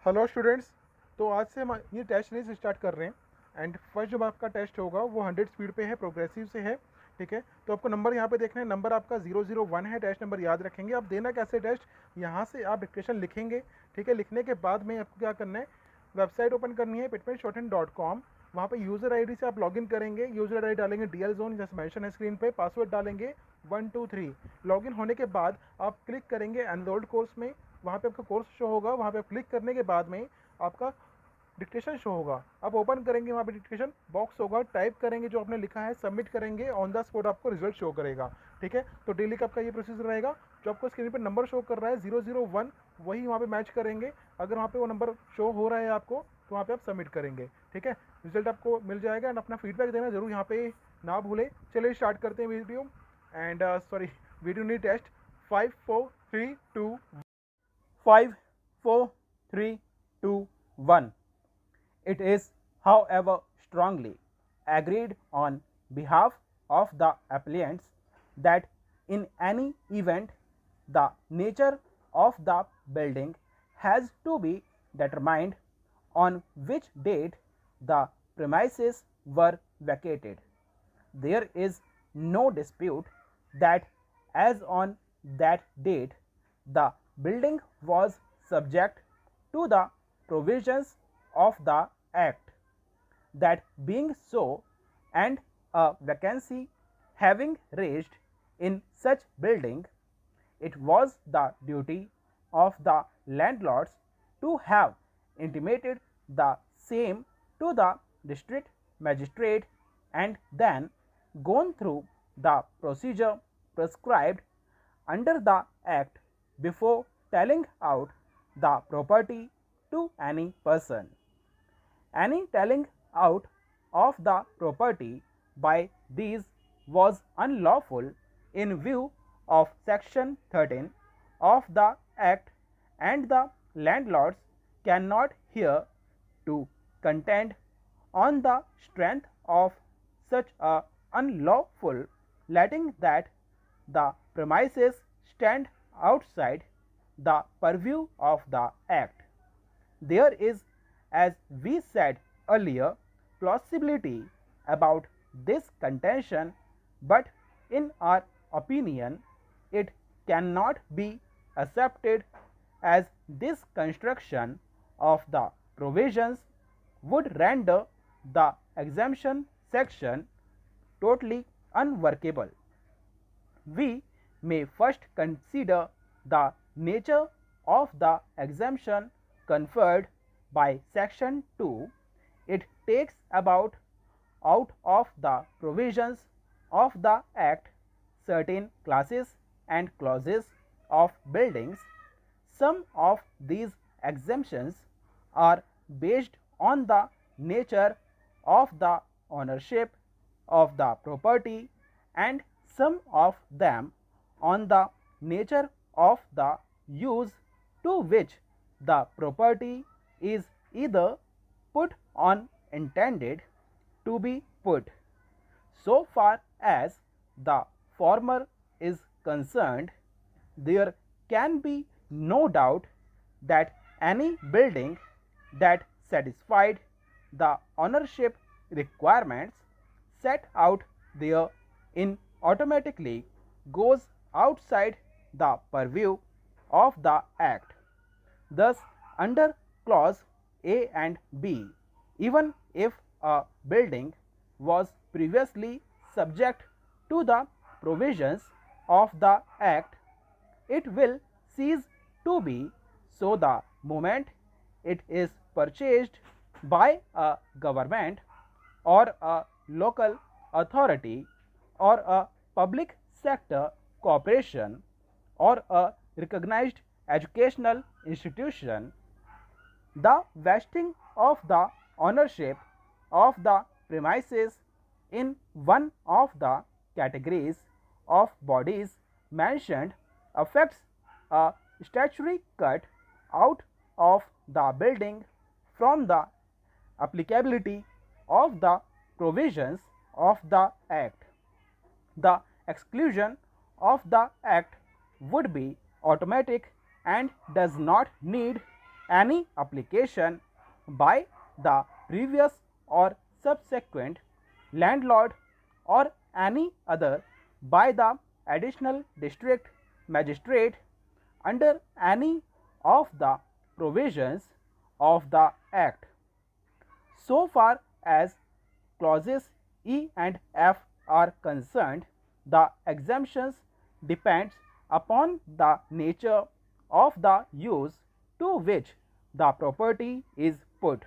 Hello students. तो आज से हम ये टेस्ट सीरीज स्टार्ट कर रहे हैं एंड फर्स्ट जब आपका टेस्ट होगा वो 100 स्पीड पे है, प्रोग्रेसिव से है। ठीक है, तो आपको नंबर यहाँ पे देखना है, नंबर आपका 001 है, टेस्ट नंबर याद रखेंगे। आप देना कैसे टेस्ट, यहाँ से आप डिक्टेशन लिखेंगे। ठीक है, लिखने के बाद में आपको क्या करना है, वेबसाइट ओपन करनी है pitmanshorthand.com। वहाँ पे यूज़र आईडी से आप लॉगिन करेंगे, यूज़र आईडी डालेंगे डीएल जोन जैसे मेंशन है स्क्रीन पे, पासवर्ड डालेंगे 123। लॉगिन होने के बाद आप क्लिक करेंगे एनरोल्ड कोर्स में, वहाँ पे आपका कोर्स शो होगा। वहाँ पे आप क्लिक करने के बाद में आपका डिक्टेशन शो होगा। आप ओपन करेंगे, वहाँ पे डिक्टेशन बॉक्स होगा, टाइप करेंगे जो आपने लिखा है, सबमिट करेंगे, ऑन द स्पॉट आपको रिजल्ट शो करेगा। ठीक है, तो डेली का आपका ये प्रोसीजर रहेगा। जो आपको स्क्रीन पर नंबर शो कर रहा है 001, वही वहाँ पे मैच करेंगे। अगर वहाँ पे वो नंबर शो हो रहा है आपको, तो वहाँ पे आप सबमिट करेंगे। ठीक है, रिजल्ट आपको मिल जाएगा एंड अपना फीडबैक देना जरूर यहाँ पे ना भूलें। चलिए स्टार्ट करते हैं वीडियो एंड सॉरी वीडियो नहीं, test. 5 4 3 2 5, 4, 3, 2, 1. It is, however, strongly agreed on behalf of the applicants that in any event the nature of the building has to be determined on which date the premises were vacated. There is no dispute that as on that date the building was subject to the provisions of the Act. That being so, and a vacancy having raised in such building, it was the duty of the landlords to have intimated the same to the district magistrate and then gone through the procedure prescribed under the Act before telling out the property to any person. Any telling out of the property by these was unlawful in view of section 13 of the Act, and the landlords cannot here to contend on the strength of such a unlawful letting that the premises stand outside the purview of the Act. There is, as we said earlier, plausibility about this contention, but in our opinion, it cannot be accepted, as this construction of the provisions would render the exemption section totally unworkable. We may first consider the nature of the exemption conferred by section 2. It takes about out of the provisions of the Act certain classes and clauses of buildings. Some of these exemptions are based on the nature of the ownership of the property, and some of them on the nature of the use to which the property is either put on intended to be put. So far as the former is concerned, there can be no doubt that any building that satisfied the ownership requirements set out therein automatically goes outside the purview of the Act. Thus, under clause A and B, even if a building was previously subject to the provisions of the Act, it will cease to be so the moment it is purchased by a government or a local authority or a public sector corporation or a recognized educational institution. The vesting of the ownership of the premises in one of the categories of bodies mentioned affects a statutory cut out of the building from the applicability of the provisions of the Act. The exclusion of the Act would be automatic and does not need any application by the previous or subsequent landlord or any other by the additional district magistrate under any of the provisions of the Act. So far as clauses E and F are concerned, the exemptions depends upon the nature of the use to which the property is put.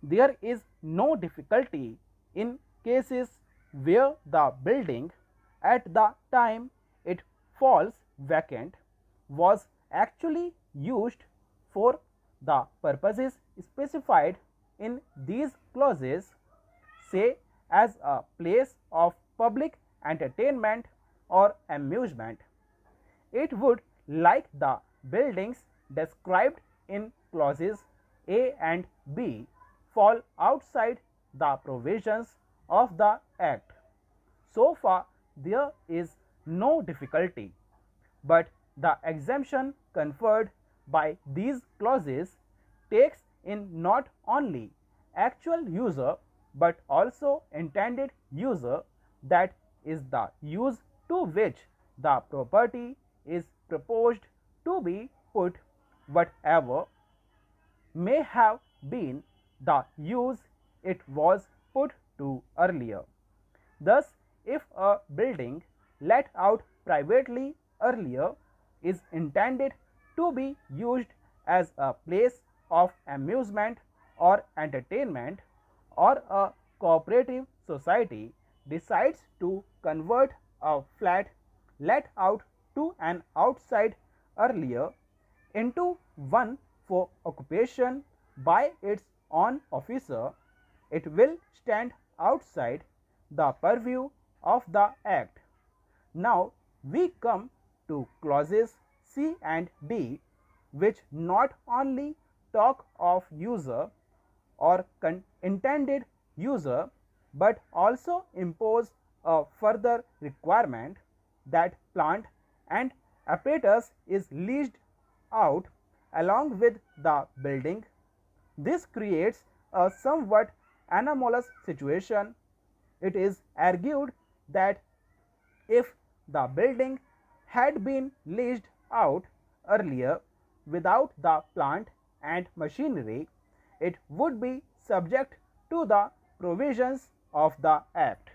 There is no difficulty in cases where the building at the time it falls vacant was actually used for the purposes specified in these clauses, say as a place of public entertainment or amusement. It would, like the buildings described in clauses A and B, fall outside the provisions of the Act. So far, there is no difficulty, but the exemption conferred by these clauses takes in not only actual user but also intended user, that is the use to which the property is proposed to be put, whatever may have been the use it was put to earlier. Thus, if a building let out privately earlier is intended to be used as a place of amusement or entertainment, or a cooperative society decides to convert a flat let out to an outside earlier into one for occupation by its own officer, it will stand outside the purview of the Act. Now we come to clauses C and D, which not only talk of user or intended user, but also impose a further requirement that plant and apparatus is leased out along with the building. This creates a somewhat anomalous situation. It is argued that if the building had been leased out earlier without the plant and machinery, it would be subject to the provisions of the Act.